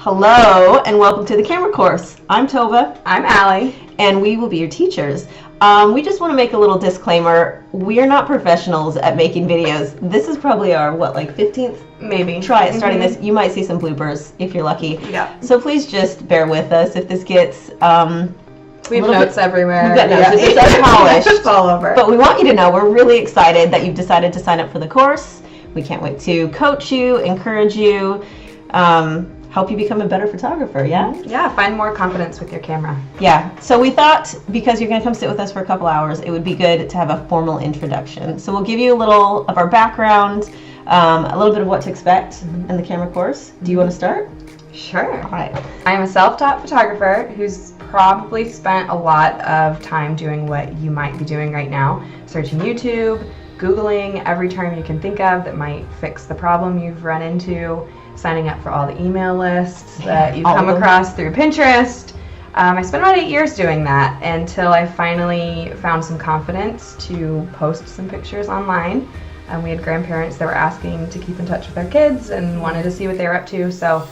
Hello and welcome to the camera course. I'm Tove. I'm Alli. And we will be your teachers. We just want to make a little disclaimer. We're not professionals at making videos. This is probably our, 15th? Maybe. Try at starting this. You might see some bloopers if you're lucky. Yeah. So please just bear with us if this gets... we have notes everywhere. We've got notes. It's unpolished. It's all over. But we want you to know we're really excited that you've decided to sign up for the course. We can't wait to coach you, encourage you, help you become a better photographer, yeah? Yeah, find more confidence with your camera. Yeah, so we thought because you're going to come sit with us for a couple hours, it would be good to have a formal introduction. So we'll give you a little of our background, a little bit of what to expect in the camera course. Do you want to start? Sure. All right. I'm a self-taught photographer who's probably spent a lot of time doing what you might be doing right now, searching YouTube, Googling every term you can think of that might fix the problem you've run into, signing up for all the email lists that you've come across through Pinterest. I spent about 8 years doing that until I finally found some confidence to post some pictures online. We had grandparents that were asking to keep in touch with their kids and wanted to see what they were up to, so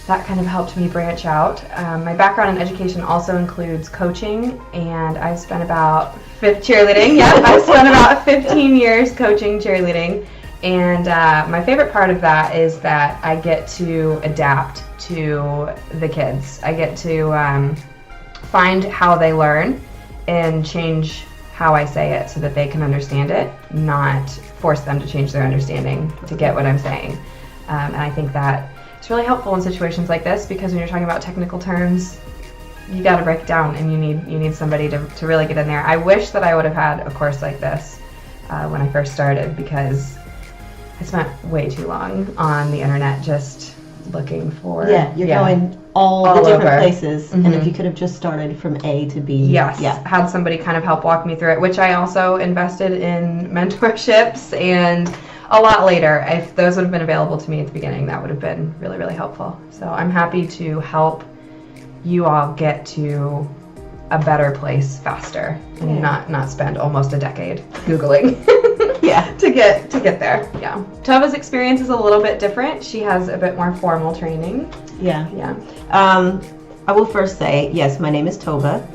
that kind of helped me branch out. My background in education also includes coaching, and I spent about cheerleading. Yeah, I spent about 15 years coaching cheerleading. And my favorite part of that is that I get to adapt to the kids. I get to find how they learn and change how I say it so that they can understand it, not force them to change their understanding to get what I'm saying. And I think that it's really helpful in situations like this because when you're talking about technical terms, you got to break it down and you need somebody to really get in there. I wish that I would have had a course like this when I first started because I spent way too long on the internet just looking for... Yeah, you're going all the different over. Places, and if you could have just started from A to B. Yes, had somebody kind of help walk me through it, which I also invested in mentorships, and a lot later. If those would have been available to me at the beginning, that would have been really, really helpful. So I'm happy to help you all get to a better place faster and not spend almost a decade Googling. to get there. Yeah. Tova's experience is a little bit different. She has a bit more formal training. Yeah. I will first say, yes, my name is Tove.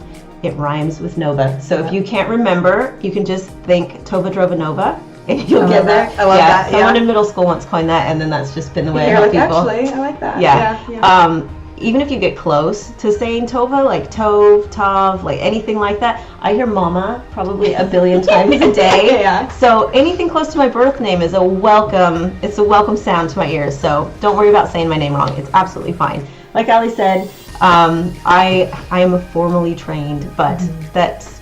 It rhymes with Nova. So if you can't remember, you can just think Tove drove a Nova and you'll get there. I love that. Someone in middle school once coined that, and then that's just been the way I help people. Actually, I like that. Yeah. Even if you get close to saying Tove, like Tove, Tov, like anything like that, I hear Mama probably a billion times a day. So anything close to my birth name is a welcome. It's a welcome sound to my ears. So don't worry about saying my name wrong. It's absolutely fine. Like Alli said, I am formally trained, but that's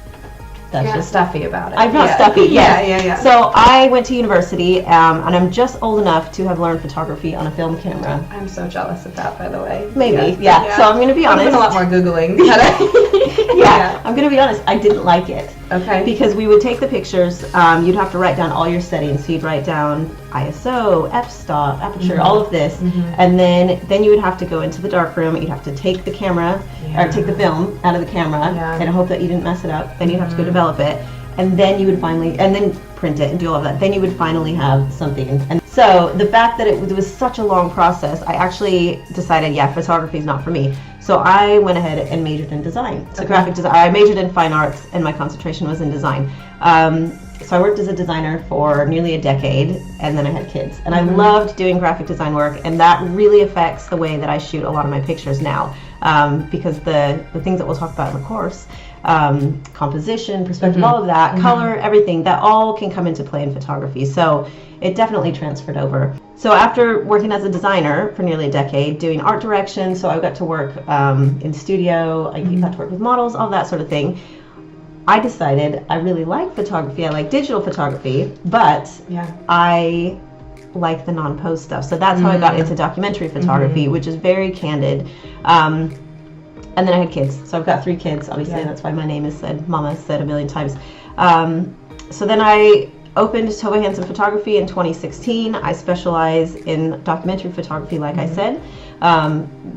You're not stuffy about it. I'm not stuffy. Yes. Yeah. So I went to university, and I'm just old enough to have learned photography on a film camera. I'm so jealous of that, by the way. Maybe, yeah. So I'm going to be honest. I've done a lot more Googling. I'm going to be honest. I didn't like it. Okay. Because we would take the pictures. You'd have to write down all your settings. So you'd write down ISO, f-stop, aperture, all of this, and then you would have to go into the dark room. You'd have to take the camera or take the film out of the camera and hope that you didn't mess it up. Then you'd have to go develop it, and then you would finally print it and do all of that. Then you would finally have something. And so the fact that it was such a long process, I actually decided, photography is not for me. So I went ahead and majored in design. So graphic design. I majored in fine arts, and my concentration was in design. So I worked as a designer for nearly a decade, and then I had kids. And I loved doing graphic design work, and that really affects the way that I shoot a lot of my pictures now. Because the things that we'll talk about in the course, composition, perspective, all of that, color, everything, that all can come into play in photography. So it definitely transferred over. So after working as a designer for nearly a decade, doing art direction, so I got to work in studio, I got to work with models, all that sort of thing. I decided I really like photography, I like digital photography, but I like the non-pose stuff. So that's how I got into documentary photography, which is very candid. And then I had kids. So I've got 3 kids, obviously, that's why my name is said, Mama said a million times. So then I opened Tove Hansen Photography in 2016. I specialize in documentary photography, like I said,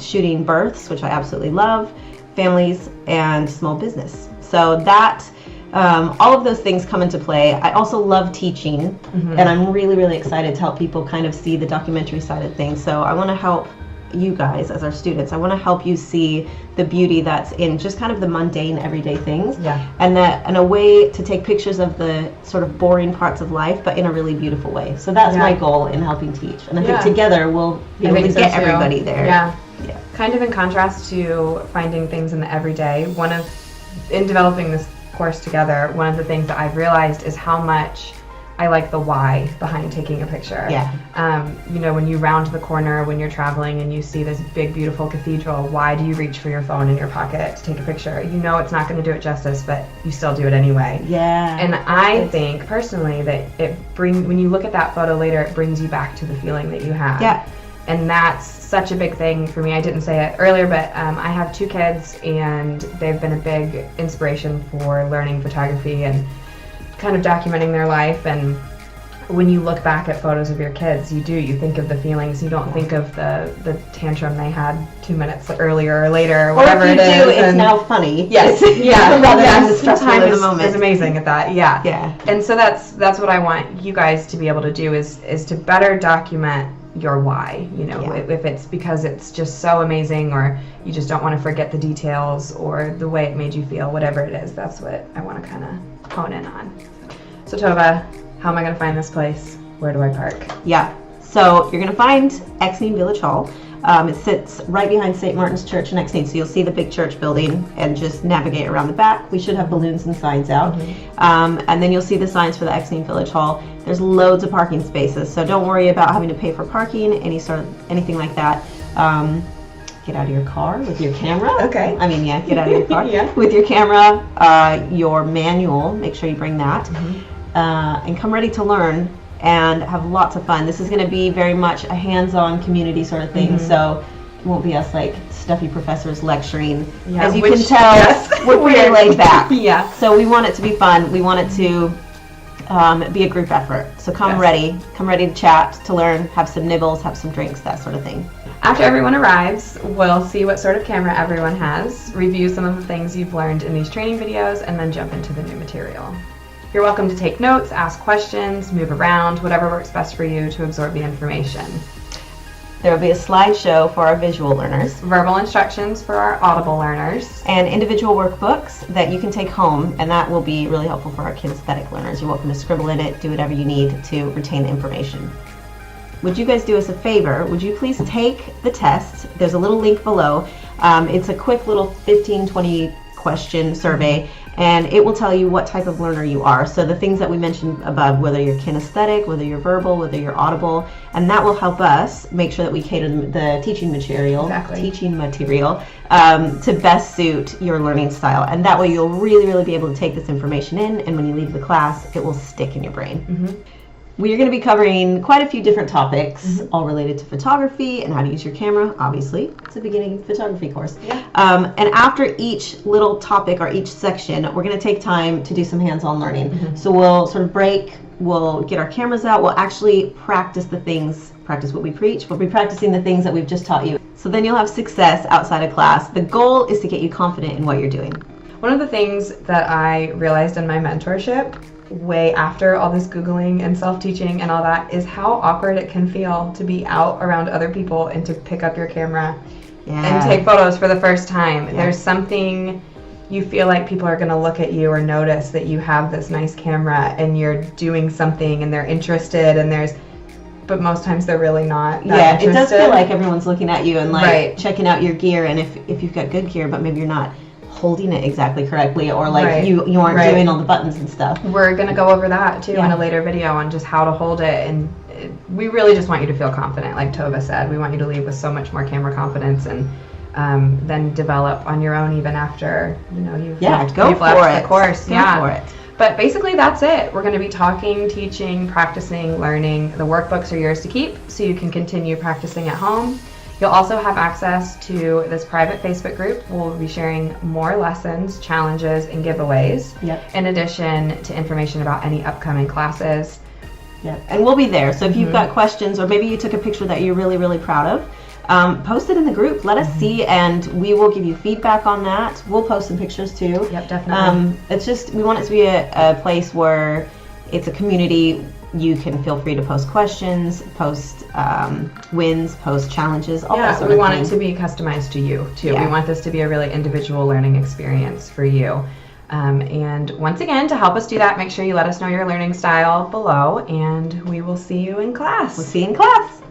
shooting births, which I absolutely love, families, and small business. So that, all of those things come into play. I also love teaching, and I'm really, really excited to help people kind of see the documentary side of things. So I want to help you guys as our students. I want to help you see the beauty that's in just kind of the mundane everyday things. Yeah. And a way to take pictures of the sort of boring parts of life, but in a really beautiful way. So that's my goal in helping teach. And I think together we'll be able to get everybody there. Yeah. Kind of in contrast to finding things in the everyday, in developing this course together, one of the things that I've realized is how much I like the why behind taking a picture. Yeah. You know, when you round the corner, when you're traveling and you see this big, beautiful cathedral, why do you reach for your phone in your pocket to take a picture? You know it's not going to do it justice, but you still do it anyway. Yeah. And I think personally that when you look at that photo later, it brings you back to the feeling that you had. Yeah. And that's such a big thing for me. I didn't say it earlier, but I have 2 kids, and they've been a big inspiration for learning photography and kind of documenting their life. And when you look back at photos of your kids, you think of the feelings. You don't think of the tantrum they had 2 minutes earlier or later or whatever it is. Or if you do, it's now funny. Yes, yeah. Rather than the stressful time in the moment. is amazing at that. Yeah. Yeah. And so that's what I want you guys to be able to do is to better document your why. You know, if it's because it's just so amazing, or you just don't want to forget the details, or the way it made you feel, whatever it is, that's what I want to kind of hone in on. So Tove, how am I going to find this place? Where do I park? Yeah, so you're going to find Exene Village Hall. It sits right behind St. Martin's Church in Exene, so you'll see the big church building and just navigate around the back. We should have balloons and signs out. And then you'll see the signs for the Exene Village Hall. There's loads of parking spaces, so don't worry about having to pay for parking, anything like that. Get out of your car with your camera. Okay. I mean, yeah, get out of your car. Yeah. With your camera, your manual, make sure you bring that. And come ready to learn and have lots of fun. This is going to be very much a hands-on community sort of thing, so it won't be us like stuffy professors lecturing. As you can tell, we're pretty laid back. Yeah. So we want it to be fun. We want it to be a group effort. So come ready to chat, to learn, have some nibbles, have some drinks, that sort of thing. After everyone arrives, we'll see what sort of camera everyone has, review some of the things you've learned in these training videos, and then jump into the new material. You're welcome to take notes, ask questions, move around, whatever works best for you to absorb the information. There will be a slideshow for our visual learners, verbal instructions for our audible learners, and individual workbooks that you can take home, and that will be really helpful for our kinesthetic learners. You're welcome to scribble in it, do whatever you need to retain the information. Would you guys do us a favor? Would you please take the test? There's a little link below. It's a quick little 15-20 question survey, and it will tell you what type of learner you are. So the things that we mentioned above, whether you're kinesthetic, whether you're verbal, whether you're audible, and that will help us make sure that we cater the teaching material, to best suit your learning style. And that way you'll really, really be able to take this information in, and when you leave the class, it will stick in your brain. We are going to be covering quite a few different topics, all related to photography and how to use your camera. Obviously, it's a beginning photography course. And after each little topic or each section, we're going to take time to do some hands-on learning. So we'll sort of break, we'll get our cameras out, we'll actually practice what we preach. We'll be practicing the things that we've just taught you. So then you'll have success outside of class. The goal is to get you confident in what you're doing. One of the things that I realized in my mentorship way after all this Googling and self-teaching and all that is how awkward it can feel to be out around other people and to pick up your camera and take photos for the first time. There's something, you feel like people are going to look at you or notice that you have this nice camera and you're doing something and they're interested, and but most times they're really not that interested. It does feel like everyone's looking at you and like checking out your gear, and if you've got good gear but maybe you're not holding it exactly correctly, or like you aren't doing all the buttons and stuff. We're going to go over that too in a later video on just how to hold it, and we really just want you to feel confident. Like Tove said, we want you to leave with so much more camera confidence, and then develop on your own even after you've left the course. Go for it. But basically that's it. We're going to be talking, teaching, practicing, learning. The workbooks are yours to keep so you can continue practicing at home. You'll also have access to this private Facebook group. We'll be sharing more lessons, challenges, and giveaways. In addition to information about any upcoming classes. And we'll be there. So if you've got questions, or maybe you took a picture that you're really, really proud of, post it in the group. Let us see, and we will give you feedback on that. We'll post some pictures too. Definitely. It's just, we want it to be a place where it's a community you can feel free to post questions, post wins, post challenges, all that sort we of want thing. it to be customized to you too. Yeah. We want this to be a really individual learning experience for you. And once again, to help us do that, make sure you let us know your learning style below, and we will see you in class. We'll see you in class.